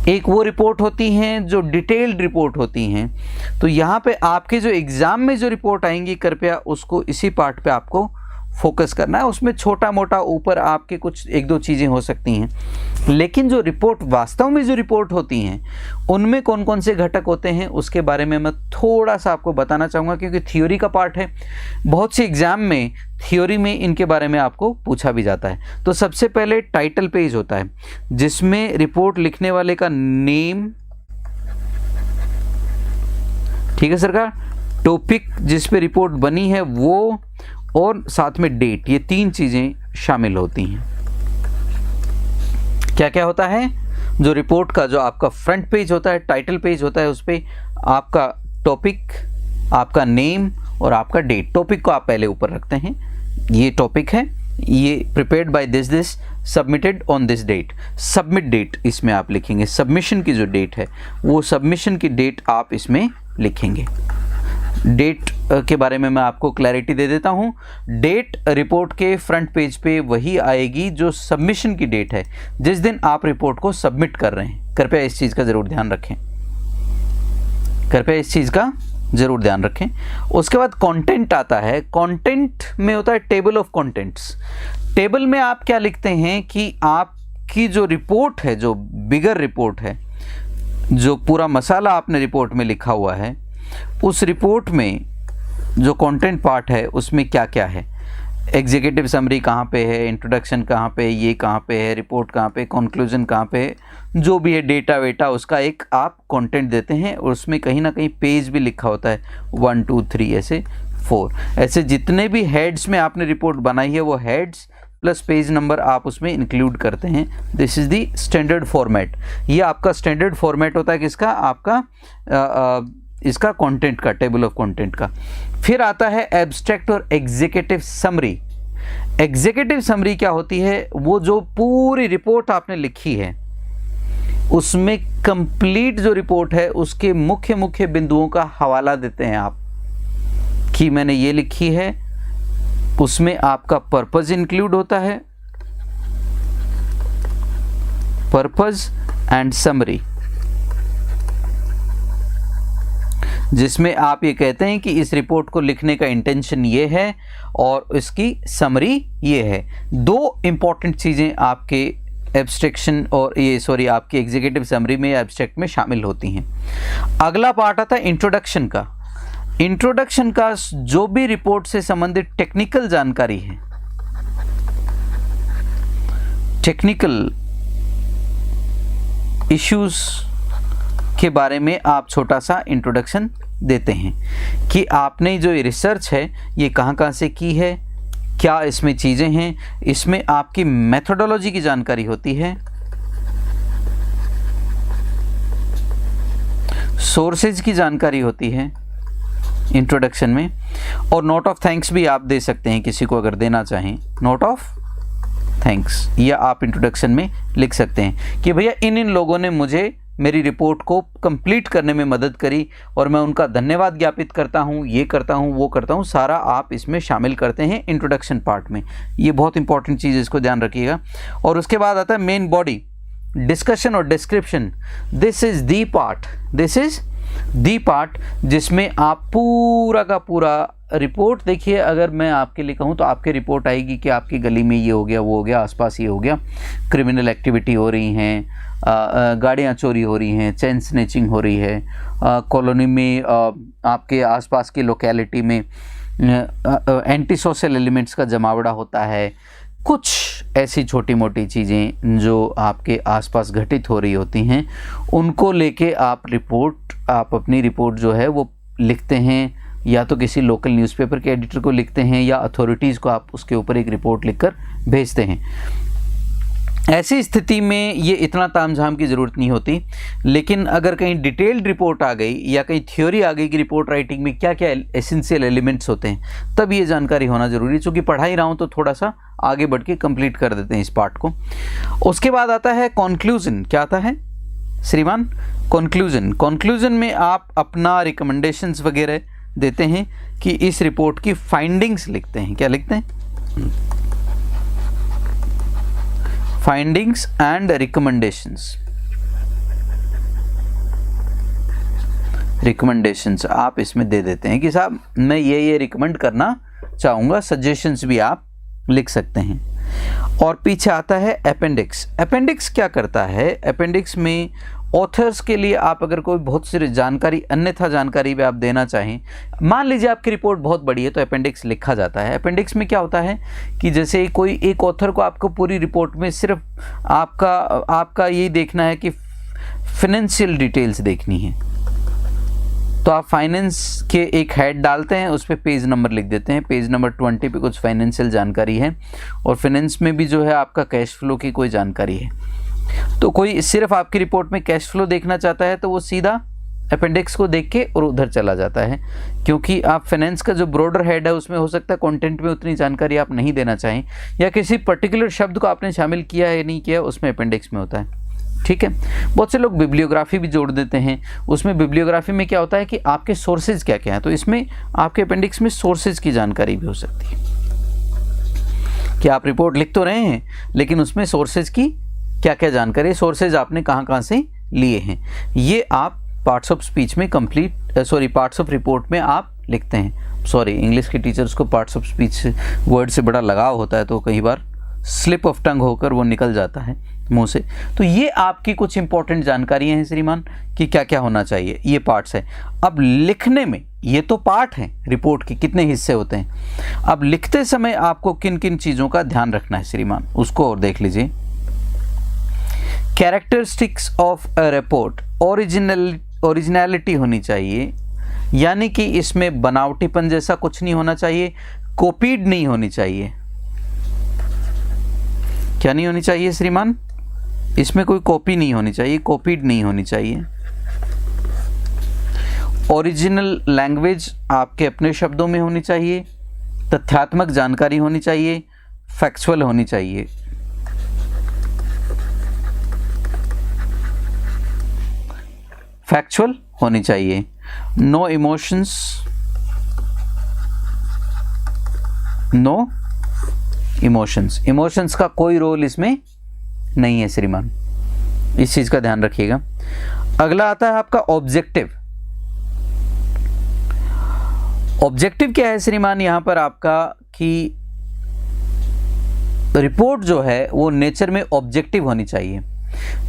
A: एक वो रिपोर्ट होती हैं जो डिटेल्ड रिपोर्ट होती हैं। तो यहाँ पे आपके जो एग्जाम में जो रिपोर्ट आएंगी कृपया उसको इसी पार्ट पे आपको फोकस करना है। उसमें छोटा मोटा ऊपर आपके कुछ एक दो चीज़ें हो सकती हैं, लेकिन जो रिपोर्ट वास्तव में जो रिपोर्ट होती हैं उनमें कौन कौन से घटक होते हैं उसके बारे में मैं थोड़ा सा आपको बताना चाहूँगा, क्योंकि थ्योरी का पार्ट है। बहुत से एग्जाम में थ्योरी में इनके बारे में आपको पूछा भी जाता है। तो सबसे पहले टाइटल पेज होता है जिसमें रिपोर्ट लिखने वाले का नेम, ठीक है सरकार, टॉपिक जिस पे रिपोर्ट बनी है वो, और साथ में डेट, ये तीन चीज़ें शामिल होती हैं। क्या क्या होता है, जो रिपोर्ट का जो आपका फ्रंट पेज होता है, टाइटल पेज होता है, उस पर आपका टॉपिक, आपका नेम और आपका डेट। टॉपिक को आप पहले ऊपर रखते हैं, ये टॉपिक है, ये prepared by this submitted on this date, submit date इसमें आप लिखेंगे, सबमिशन की जो डेट है वो सबमिशन की डेट आप इसमें लिखेंगे। डेट के बारे में मैं आपको क्लैरिटी दे देता हूं, डेट रिपोर्ट के फ्रंट पेज पे वही आएगी जो सबमिशन की डेट है, जिस दिन आप रिपोर्ट को सबमिट कर रहे हैं। कृपया इस चीज़ का ज़रूर ध्यान रखें, कृपया इस चीज़ का ज़रूर ध्यान रखें। उसके बाद कंटेंट आता है, कंटेंट में होता है टेबल ऑफ कंटेंट्स। टेबल में आप क्या लिखते हैं कि आपकी जो रिपोर्ट है, जो बिगर रिपोर्ट है, जो पूरा मसाला आपने रिपोर्ट में लिखा हुआ है, उस रिपोर्ट में जो कंटेंट पार्ट है उसमें क्या क्या है, एग्जीक्यूटिव समरी कहाँ पे है, इंट्रोडक्शन कहाँ पे, ये कहाँ पे है, रिपोर्ट कहाँ पे, कंक्लूजन कहाँ पे है, जो भी है डेटा वेटा, उसका एक आप कंटेंट देते हैं और उसमें कहीं ना कहीं पेज भी लिखा होता है 1 2 3 ऐसे 4, ऐसे जितने भी हेड्स में आपने रिपोर्ट बनाई है वो हेड्स प्लस पेज नंबर आप उसमें इंक्लूड करते हैं। This is the standard format. ये आपका स्टैंडर्ड फॉर्मेट होता है किसका, आपका इसका कंटेंट का, टेबल ऑफ कंटेंट का। फिर आता है एब्स्ट्रैक्ट और एग्जीक्यूटिव समरी। एग्जीक्यूटिव समरी क्या होती है, वो जो पूरी रिपोर्ट आपने लिखी है उसमें कंप्लीट जो रिपोर्ट है उसके मुख्य मुख्य बिंदुओं का हवाला देते हैं आप, कि मैंने ये लिखी है। उसमें आपका पर्पस इंक्लूड होता है, पर्पस एंड समरी, जिसमें आप ये कहते हैं कि इस रिपोर्ट को लिखने का इंटेंशन ये है और इसकी समरी ये है। दो इंपॉर्टेंट चीज़ें आपके एब्स्ट्रैक्शन और आपकी एग्जीक्यूटिव समरी में या एब्स्ट्रैक्ट में शामिल होती हैं। अगला पार्ट आता है इंट्रोडक्शन का। इंट्रोडक्शन का जो भी रिपोर्ट से संबंधित टेक्निकल जानकारी है, टेक्निकल इश्यूज के बारे में आप छोटा सा इंट्रोडक्शन देते हैं कि आपने जो ये रिसर्च है ये कहाँ कहाँ से की है, क्या इसमें चीज़ें हैं, इसमें आपकी मेथोडोलॉजी की जानकारी होती है, सोर्सेज की जानकारी होती है इंट्रोडक्शन में, और नोट ऑफ थैंक्स भी आप दे सकते हैं किसी को अगर देना चाहें, नोट ऑफ थैंक्स, या आप इंट्रोडक्शन में लिख सकते हैं कि भैया इन लोगों ने मुझे मेरी रिपोर्ट को कंप्लीट करने में मदद करी और मैं उनका धन्यवाद ज्ञापित करता हूँ, ये करता हूँ, वो करता हूँ, सारा आप इसमें शामिल करते हैं इंट्रोडक्शन पार्ट में। ये बहुत इंपॉर्टेंट चीज़, इसको ध्यान रखिएगा। और उसके बाद आता है मेन बॉडी, डिस्कशन और description. This is the part, this is the part जिसमें आप पूरा का पूरा रिपोर्ट, देखिए अगर मैं आपके लिए कहूँ तो आपकी रिपोर्ट आएगी कि आपकी गली में ये हो गया, वो हो गया, आसपास ये हो गया, क्रिमिनल एक्टिविटी हो रही हैं, गाड़ियाँ चोरी हो रही हैं, चेन स्नैचिंग हो रही है, कॉलोनी में आपके आसपास की लोकेलिटी में एंटी सोशल एलिमेंट्स का जमावड़ा होता है, कुछ ऐसी छोटी मोटी चीज़ें जो आपके आसपास घटित हो रही होती हैं, उनको लेके आप अपनी रिपोर्ट जो है वो लिखते हैं, या तो किसी लोकल न्यूज़पेपर के एडिटर को लिखते हैं या अथॉरिटीज़ को आप उसके ऊपर एक रिपोर्ट लिखकर भेजते हैं। ऐसी स्थिति में ये इतना तामझाम की ज़रूरत नहीं होती, लेकिन अगर कहीं डिटेल्ड रिपोर्ट आ गई या कहीं थ्योरी आ गई कि रिपोर्ट राइटिंग में क्या क्या एसेंशियल एलिमेंट्स होते हैं, तब ये जानकारी होना ज़रूरी है। चूँकि पढ़ा ही रहा हूँ तो थोड़ा सा आगे बढ़ के कंप्लीट कर देते हैं इस पार्ट को। उसके बाद आता है कॉन्क्लूज़न। क्या आता है श्रीमान? कॉन्क्लूज़न। कॉन्क्लूज़न में आप अपना रिकमेंडेशंस वगैरह देते हैं कि इस रिपोर्ट की फाइंडिंग्स लिखते हैं। क्या लिखते हैं? Findings and recommendations. रिकमेंडेशंस आप इसमें दे देते हैं कि साहब मैं ये रिकमेंड करना चाहूँगा। सजेशंस भी आप लिख सकते हैं। और पीछे आता है अपेंडिक्स। अपेंडिक्स क्या करता है? अपेंडिक्स में ऑथर्स के लिए आप अगर कोई बहुत सी जानकारी, अन्यथा जानकारी भी आप देना चाहें, मान लीजिए आपकी रिपोर्ट बहुत बड़ी है तो अपेंडिक्स लिखा जाता है। अपेंडिक्स में क्या होता है कि जैसे कोई एक ऑथर को आपको पूरी रिपोर्ट में सिर्फ आपका यही देखना है कि फाइनेंशियल डिटेल्स देखनी है, तो आप फाइनेंस के एक हेड डालते हैं, उस पर पेज नंबर लिख देते हैं। पेज नंबर 20 पे कुछ फाइनेंशियल जानकारी है और फाइनेंस में भी जो है आपका कैश फ्लो की कोई जानकारी है। तो कोई सिर्फ आपकी रिपोर्ट में कैश फ्लो देखना चाहता है तो वो सीधा अपेंडिक्स को देख के और उधर चला जाता है, क्योंकि आप फाइनेंस का जो ब्रॉडर हेड है उसमें हो सकता है कंटेंट में उतनी जानकारी आप नहीं देना चाहें, या किसी पर्टिकुलर शब्द को आपने शामिल किया है या नहीं किया, उसमें अपेंडिक्स में होता है। ठीक है। बहुत से लोग बिब्लियोग्राफी भी जोड़ देते हैं। उसमें बिब्लियोग्राफी में क्या होता है कि आपके सोर्सेज क्या क्या हैं, तो इसमें आपके अपेंडिक्स में सोर्सेज की जानकारी भी हो सकती है कि आप रिपोर्ट लिख तो रहे हैं लेकिन उसमें सोर्सेज की क्या क्या जानकारी, सोर्सेज आपने कहाँ कहाँ से लिए हैं, ये आप पार्ट्स ऑफ स्पीच में पार्ट्स ऑफ रिपोर्ट में आप लिखते हैं। सॉरी, इंग्लिश के टीचर्स को पार्ट्स ऑफ स्पीच वर्ड से बड़ा लगाव होता है, तो कई बार स्लिप ऑफ टंग होकर वो निकल जाता है मुंह से। तो ये आपकी कुछ इंपॉर्टेंट जानकारियां हैं श्रीमान कि क्या क्या होना चाहिए, ये पार्ट्स हैं। अब लिखने में ये तो पार्ट हैं रिपोर्ट के, कितने हिस्से होते हैं। अब लिखते समय आपको किन किन चीज़ों का ध्यान रखना है श्रीमान, उसको और देख लीजिए। Characteristics of a report, originality होनी चाहिए, यानी कि इसमें बनावटीपन जैसा कुछ नहीं होना चाहिए, कॉपीड नहीं होनी चाहिए। क्या नहीं होनी चाहिए श्रीमान? इसमें कोई कॉपी नहीं होनी चाहिए, कॉपीड नहीं होनी चाहिए। ओरिजिनल लैंग्वेज आपके अपने शब्दों में होनी चाहिए, तथ्यात्मक जानकारी होनी चाहिए, फैक्चुअल होनी चाहिए। फैक्चुअल होनी चाहिए। No emotions, no emotions, emotions का कोई रोल इसमें नहीं है श्रीमान, इस चीज का ध्यान रखिएगा। अगला आता है आपका ऑब्जेक्टिव। ऑब्जेक्टिव क्या है श्रीमान यहां पर आपका कि रिपोर्ट जो है वो नेचर में ऑब्जेक्टिव होनी चाहिए,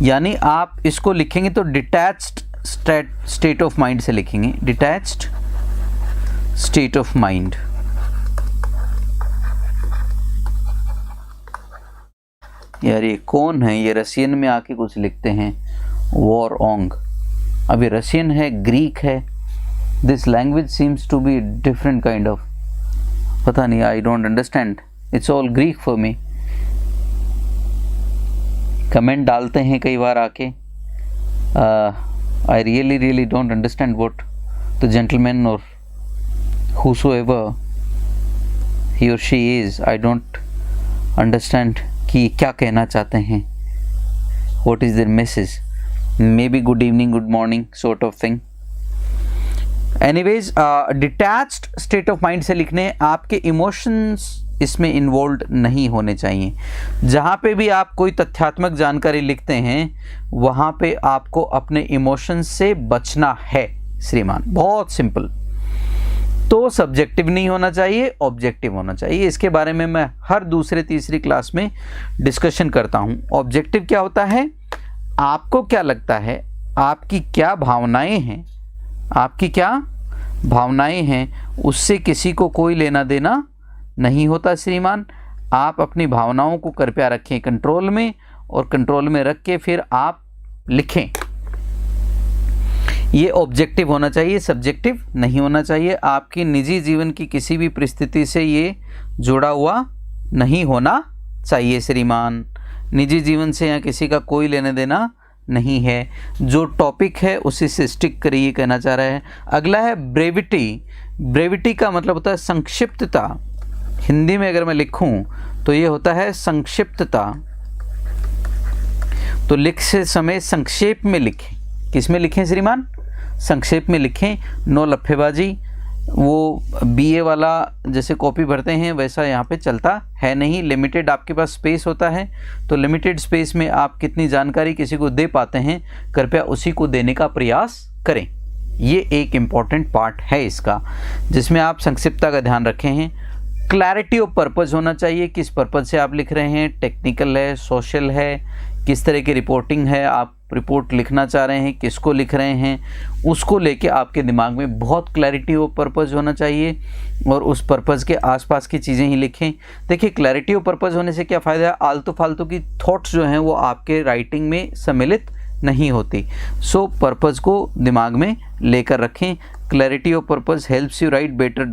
A: यानी आप इसको लिखेंगे तो डिटैच्ड स्टेट ऑफ माइंड से लिखेंगे, डिटैच्ड स्टेट ऑफ माइंड। यार ये कौन है, ये रशियन में आके कुछ लिखते हैं, वॉरओंग। अब ये रशियन है, ग्रीक है, this language seems to be different kind of, पता नहीं, I don't understand, it's all Greek for me. Comment डालते हैं कई बार आके, I really don't understand what the gentleman और whosoever he or she is, I don't understand कि क्या कहना चाहते हैं, what is their message, maybe good evening, good morning sort of thing. Anyways, detached state of mind से लिखने, आपके emotions इसमें इन्वॉल्व नहीं होने चाहिए। जहाँ पे भी आप कोई तथ्यात्मक जानकारी लिखते हैं वहाँ पे आपको अपने इमोशंस से बचना है श्रीमान, बहुत सिंपल। तो सब्जेक्टिव नहीं होना चाहिए, ऑब्जेक्टिव होना चाहिए। इसके बारे में मैं हर दूसरे तीसरी क्लास में डिस्कशन करता हूँ। ऑब्जेक्टिव क्या होता है, आपको क्या लगता है, आपकी क्या भावनाएं हैं, आपकी क्या भावनाएं हैं, उससे किसी को कोई लेना देना नहीं होता श्रीमान। आप अपनी भावनाओं को कृपया रखें कंट्रोल में, और कंट्रोल में रख के फिर आप लिखें। ये ऑब्जेक्टिव होना चाहिए, सब्जेक्टिव नहीं होना चाहिए। आपकी निजी जीवन की किसी भी परिस्थिति से ये जुड़ा हुआ नहीं होना चाहिए श्रीमान। निजी जीवन से यहाँ किसी का कोई लेना देना नहीं है। जो टॉपिक है उसी से स्टिक करिए, कहना चाह रहा है। अगला है ब्रेविटी। ब्रेविटी का मतलब होता है संक्षिप्तता। हिंदी में अगर मैं लिखूं तो ये होता है संक्षिप्तता। तो लिखते समय संक्षेप में लिखें। किस में लिखें श्रीमान? संक्षेप में लिखें, नो लफेबाजी। वो बीए वाला जैसे कॉपी भरते हैं वैसा यहाँ पे चलता है नहीं। लिमिटेड आपके पास स्पेस होता है, तो लिमिटेड स्पेस में आप कितनी जानकारी किसी को दे पाते हैं, कृपया उसी को देने का प्रयास करें। ये एक इम्पॉर्टेंट पार्ट है इसका, जिसमें आप संक्षिप्तता का ध्यान रखे हैं। क्लैरिटी ऑफ पर्पज़ होना चाहिए, किस पर्पज़ से आप लिख रहे हैं, टेक्निकल है, सोशल है, किस तरह की रिपोर्टिंग है, आप रिपोर्ट लिखना चाह रहे हैं, किसको लिख रहे हैं, उसको लेके आपके दिमाग में बहुत क्लैरिटी ऑफ पर्पज़ होना चाहिए और उस पर्पज़ के आसपास की चीज़ें ही लिखें। देखिए क्लैरिटी ऑफ पर्पज़ होने से क्या फ़ायदा है, आलतू फालतू की थॉट्स जो हैं वो आपके राइटिंग में सम्मिलित नहीं होती। सो पर्पज़ को दिमाग में लेकर रखें। Clarity of purpose helps you write better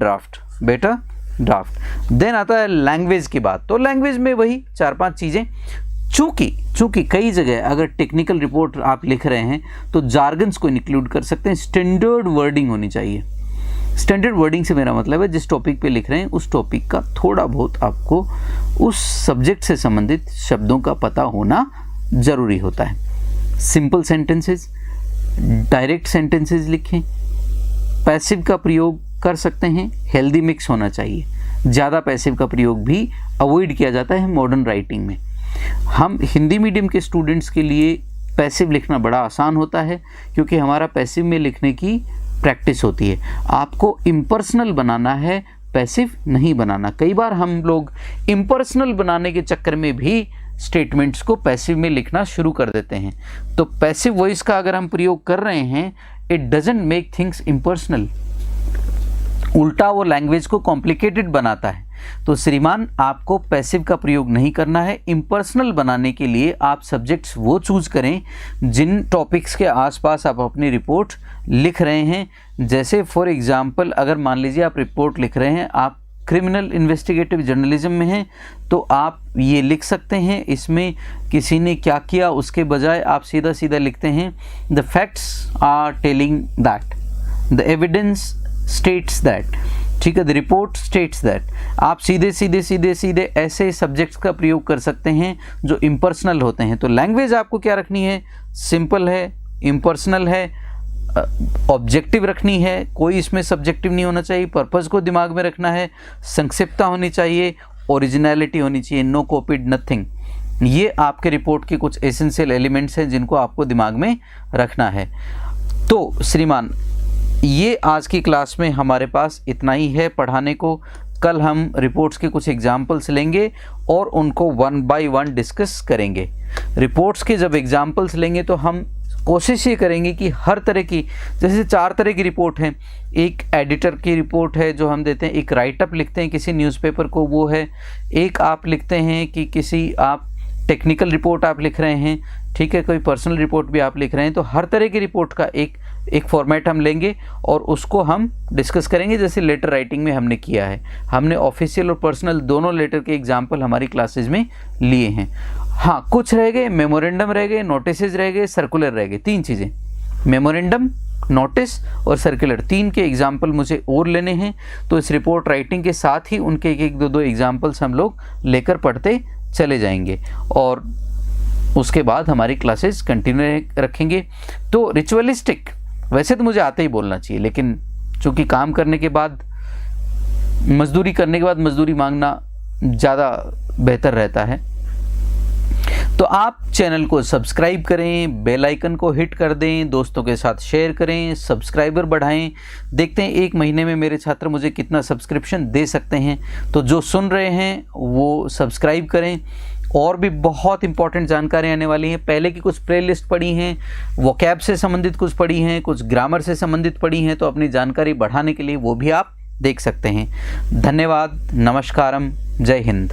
A: draft. Then आता है लैंग्वेज की बात। तो लैंग्वेज में वही 4-5 चीज़ें, चूँकि कई जगह अगर टेक्निकल रिपोर्ट आप लिख रहे हैं तो जार्गन्स को इंक्लूड कर सकते हैं। स्टैंडर्ड वर्डिंग होनी चाहिए। स्टैंडर्ड वर्डिंग से मेरा मतलब है जिस टॉपिक पे लिख रहे हैं उस टॉपिक का थोड़ा बहुत आपको उस सब्जेक्ट से संबंधित शब्दों का पता होना ज़रूरी होता है। सिंपल सेंटेंसेस, डायरेक्ट सेंटेंसेस लिखें। पैसिव का प्रयोग कर सकते हैं, हेल्दी मिक्स होना चाहिए। ज़्यादा पैसिव का प्रयोग भी अवॉइड किया जाता है मॉडर्न राइटिंग में। हम हिंदी मीडियम के स्टूडेंट्स के लिए पैसिव लिखना बड़ा आसान होता है क्योंकि हमारा पैसिव में लिखने की प्रैक्टिस होती है। आपको इम्पर्सनल बनाना है, पैसिव नहीं बनाना। कई बार हम लोग इम्पर्सनल बनाने के चक्कर में भी स्टेटमेंट्स को पैसिव में लिखना शुरू कर देते हैं। तो पैसिव वॉइस का अगर हम प्रयोग कर रहे हैं, it doesn't make things impersonal, उल्टा वो लैंग्वेज को कॉम्प्लिकेटेड बनाता है। तो श्रीमान आपको पैसिव का प्रयोग नहीं करना है। इम्पर्सनल बनाने के लिए आप सब्जेक्ट्स वो चूज करें जिन टॉपिक्स के आसपास आप अपनी रिपोर्ट लिख रहे हैं। जैसे फॉर एग्जांपल अगर मान लीजिए आप रिपोर्ट लिख रहे हैं, आप क्रिमिनल इन्वेस्टिगेटिव जर्नलिज्म में हैं, तो आप ये लिख सकते हैं इसमें किसी ने क्या किया उसके बजाय आप सीधा सीधा लिखते हैं the facts are telling that, the evidence states that, ठीक है, द रिपोर्ट स्टेट्स दैट। आप सीधे ऐसे सब्जेक्ट्स का प्रयोग कर सकते हैं जो इम्पर्सनल होते हैं। तो लैंग्वेज आपको क्या रखनी है, सिंपल है, इम्पर्सनल है, ऑब्जेक्टिव रखनी है, कोई इसमें सब्जेक्टिव नहीं होना चाहिए, पर्पज़ को दिमाग में रखना है, संक्षिप्तता होनी चाहिए, ओरिजिनलिटी होनी चाहिए, नो कॉपीड नथिंग। ये आपके रिपोर्ट के कुछ एसेंशियल एलिमेंट्स हैं जिनको आपको दिमाग में रखना है। तो श्रीमान ये आज की क्लास में हमारे पास इतना ही है पढ़ाने को। कल हम रिपोर्ट्स के कुछ एग्जाम्पल्स लेंगे और उनको 1 बाय 1 डिस्कस करेंगे। रिपोर्ट्स के जब एग्जाम्पल्स लेंगे तो हम कोशिश ये करेंगे कि हर तरह की, जैसे 4 तरह की रिपोर्ट हैं। एक एडिटर की रिपोर्ट है जो हम देते हैं, एक राइटअप लिखते हैं किसी न्यूज़पेपर को, वो है, एक आप लिखते हैं कि किसी आप टेक्निकल रिपोर्ट आप लिख रहे हैं, ठीक है, कोई पर्सनल रिपोर्ट भी आप लिख रहे हैं। तो हर तरह की रिपोर्ट का एक फॉर्मेट हम लेंगे और उसको हम डिस्कस करेंगे, जैसे लेटर राइटिंग में हमने किया है। हमने ऑफिशियल और पर्सनल दोनों लेटर के एग्जाम्पल हमारी क्लासेज में लिए हैं। हाँ, कुछ रह गए, मेमोरेंडम रह गए, नोटिसेज रह गए, सर्कुलर रह गए, 3 चीज़ें, मेमोरेंडम, नोटिस और सर्कुलर, 3 के एग्जाम्पल मुझे और लेने हैं। तो इस रिपोर्ट राइटिंग के साथ ही उनके एक 2 एग्जाम्पल्स हम लोग लेकर पढ़ते चले जाएंगे और उसके बाद हमारी क्लासेस कंटिन्यू रखेंगे। तो रिचुअलिस्टिक वैसे तो मुझे आते ही बोलना चाहिए, लेकिन चूँकि काम करने के बाद, मजदूरी करने के बाद मजदूरी मांगना ज़्यादा बेहतर रहता है। तो आप चैनल को सब्सक्राइब करें, बेल आइकन को हिट कर दें, दोस्तों के साथ शेयर करें, सब्सक्राइबर बढ़ाएं। देखते हैं 1 महीने में मेरे छात्र मुझे कितना सब्सक्रिप्शन दे सकते हैं। तो जो सुन रहे हैं वो सब्सक्राइब करें। और भी बहुत इंपॉर्टेंट जानकारी आने वाली हैं। पहले की कुछ प्ले लिस्ट पढ़ी हैं, वोकैब से संबंधित कुछ पढ़ी हैं, कुछ ग्रामर से संबंधित पढ़ी हैं, तो अपनी जानकारी बढ़ाने के लिए वो भी आप देख सकते हैं। धन्यवाद, नमस्कारम, जय हिंद।